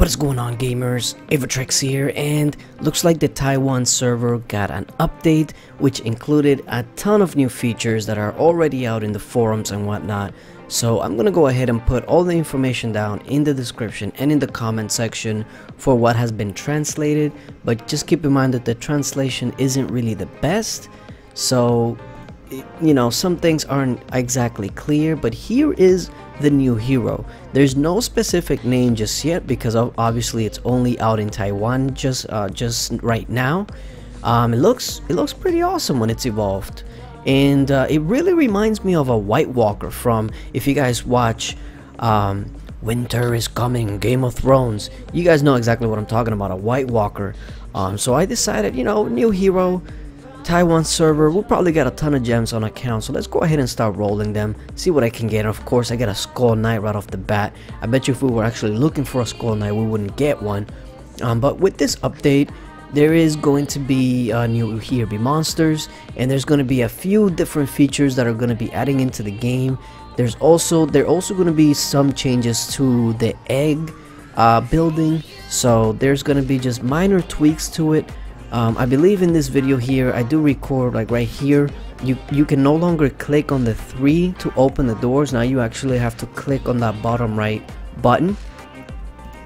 What is going on, gamers? Aevatrex here, and looks like the Taiwan server got an update which included a ton of new features that are already out in the forums and whatnot. So I'm gonna go ahead and put all the information down in the description and in the comment section for what has been translated, but just keep in mind that the translation isn't really the best, so you know, some things aren't exactly clear. But here is the new hero. There's no specific name just yet because obviously it's only out in Taiwan just right now. It looks pretty awesome when it's evolved, and it really reminds me of a White Walker from, if you guys watch Winter is Coming, Game of Thrones, you guys know exactly what I'm talking about, a White Walker. So I decided, you know, new hero, Taiwan server, we'll probably get a ton of gems on account, so let's go ahead and start rolling them, see what I can get. Of course, I get a Skull Knight right off the bat. I bet you if we were actually looking for a Skull Knight, we wouldn't get one. But with this update, there is going to be new Here Be monsters, and there's going to be a few different features that are going to be adding into the game. There also going to be some changes to the egg building, so there's going to be just minor tweaks to it. I believe in this video here, I do record like right here, you can no longer click on the 3 to open the doors. Now you actually have to click on that bottom right button.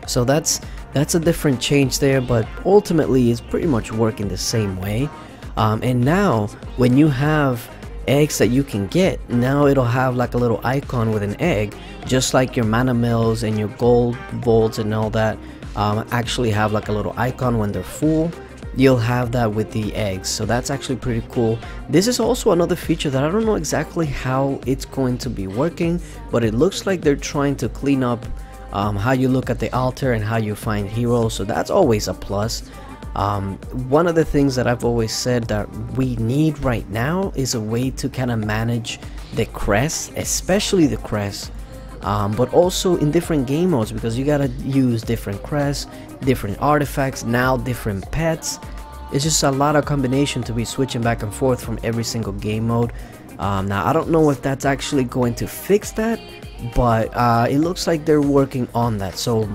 So that's a different change there, but ultimately it's pretty much working the same way. And now when you have eggs that you can get, now it'll have like a little icon with an egg, just like your mana mills and your gold vaults and all that actually have like a little icon when they're full. You'll have that with the eggs, so that's actually pretty cool. This is also another feature that I don't know exactly how it's going to be working, but it looks like they're trying to clean up how you look at the altar and how you find heroes, so that's always a plus. One of the things that I've always said that we need right now is a way to kind of manage the crest, especially the crest, but also in different game modes, because you gotta use different crests, different artifacts, now different pets. It's just a lot of combination to be switching back and forth from every single game mode. Now I don't know if that's actually going to fix that, but it looks like they're working on that, so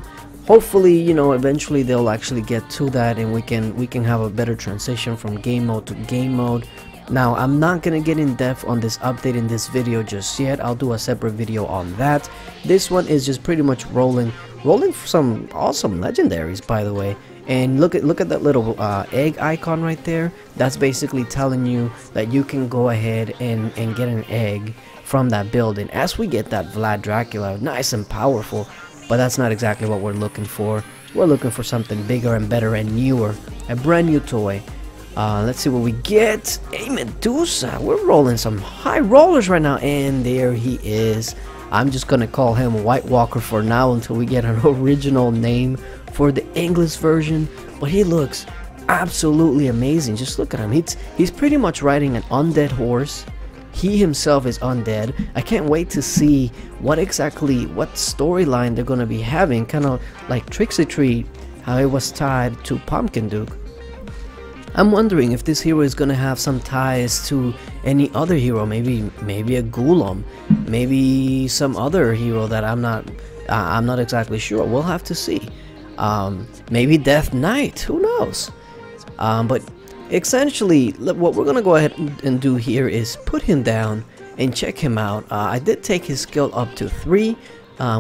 hopefully, you know, eventually they'll actually get to that and we can have a better transition from game mode to game mode. Now I'm not gonna get in depth on this update in this video just yet. I'll do a separate video on that. This one is just pretty much rolling for some awesome legendaries, by the way. And look at that little egg icon right there. That's basically telling you that you can go ahead and get an egg from that building. As we get that Vlad Dracula, nice and powerful, but that's not exactly what we're looking for. We're looking for something bigger and better and newer, a brand new toy. Let's see what we get. A Medusa. We're rolling some high rollers right now, and there he is. I'm just gonna call him White Walker for now until we get an original name for the English version. But he looks absolutely amazing. Just look at him. He's pretty much riding an undead horse. He himself is undead. I can't wait to see what storyline they're gonna be having, kind of like Trixie Tree, how it was tied to Pumpkin Duke. I'm wondering if this hero is gonna have some ties to any other hero, maybe a Golem, maybe some other hero that I'm not exactly sure. We'll have to see. Maybe Death Knight, who knows? But essentially, what we're gonna go ahead and do here is put him down and check him out. I did take his skill up to 3.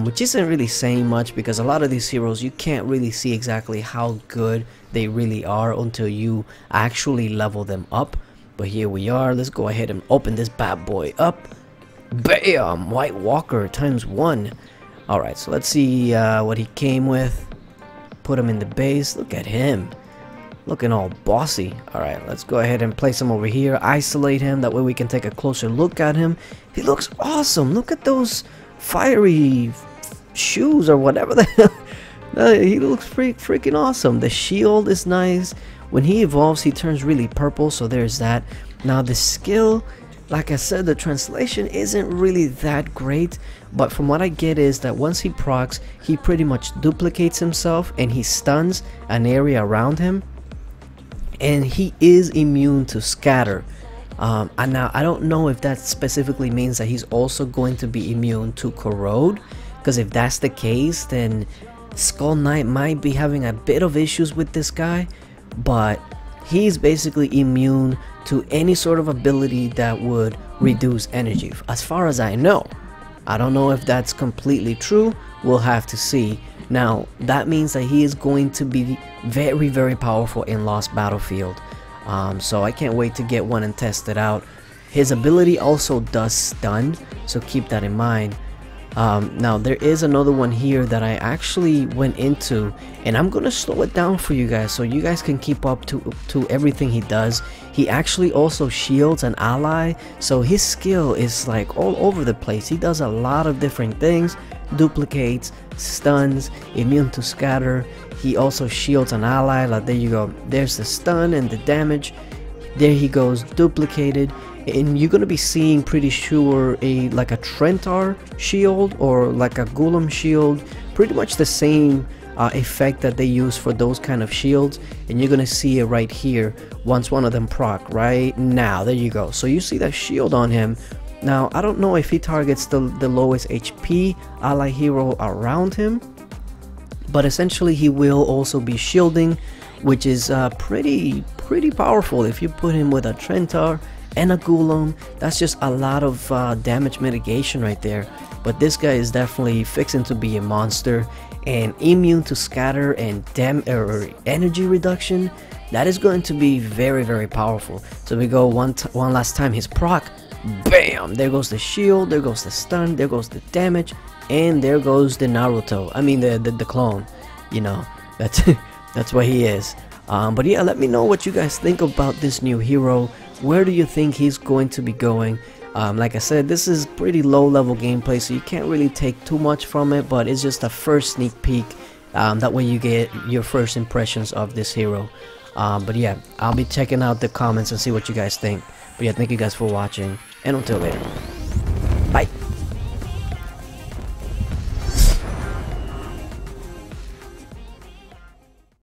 Which isn't really saying much, because a lot of these heroes you can't really see exactly how good they really are until you actually level them up. But here we are. Let's go ahead and open this bad boy up. Bam! White Walker times 1. Alright, so let's see what he came with. Put him in the base. Look at him, looking all bossy. Alright, let's go ahead and place him over here, isolate him, that way we can take a closer look at him. He looks awesome. Look at those fiery shoes or whatever the hell. He looks freaking awesome. The shield is nice. When he evolves, he turns really purple, so there's that. Now the skill, like I said, the translation isn't really that great, but from what I get is that once he procs, he pretty much duplicates himself and he stuns an area around him, and he is immune to scatter. And now I don't know if that specifically means that he's also going to be immune to corrode, because if that's the case, then Skull Knight might be having a bit of issues with this guy, but he's basically immune to any sort of ability that would reduce energy, as far as I know. I don't know if that's completely true, we'll have to see. Now, that means that he is going to be very, very powerful in Lost Battlefield. So I can't wait to get one and test it out. His ability also does stun, so keep that in mind. Now there is another one here that I actually went into, and I'm gonna slow it down for you guys so you guys can keep up to everything he does. He actually also shields an ally, so his skill is like all over the place. He does a lot of different things: duplicates, stuns, immune to scatter. He also shields an ally. Like, there you go, there's the stun and the damage. There he goes, duplicated. And you're gonna be seeing, pretty sure, like a Trentar shield or like a Golem shield, pretty much the same effect that they use for those kind of shields. And you're gonna see it right here once one of them proc right now. There you go. So you see that shield on him. Now I don't know if he targets the lowest HP ally hero around him, but essentially he will also be shielding, which is pretty powerful. If you put him with a Trentar and a Golem, that's just a lot of damage mitigation right there. But this guy is definitely fixing to be a monster, and immune to scatter and energy reduction. That is going to be very, very powerful. So we go one last time, his proc, bam, there goes the shield, there goes the stun, there goes the damage, and there goes the Naruto, I mean the clone. You know, that's what he is. But yeah, let me know what you guys think about this new hero. Where do you think he's going to be going? Like I said, this is pretty low level gameplay, so you can't really take too much from it, but it's just a first sneak peek. That way you get your first impressions of this hero. But yeah, I'll be checking out the comments and see what you guys think. But yeah, thank you guys for watching, and until later, bye.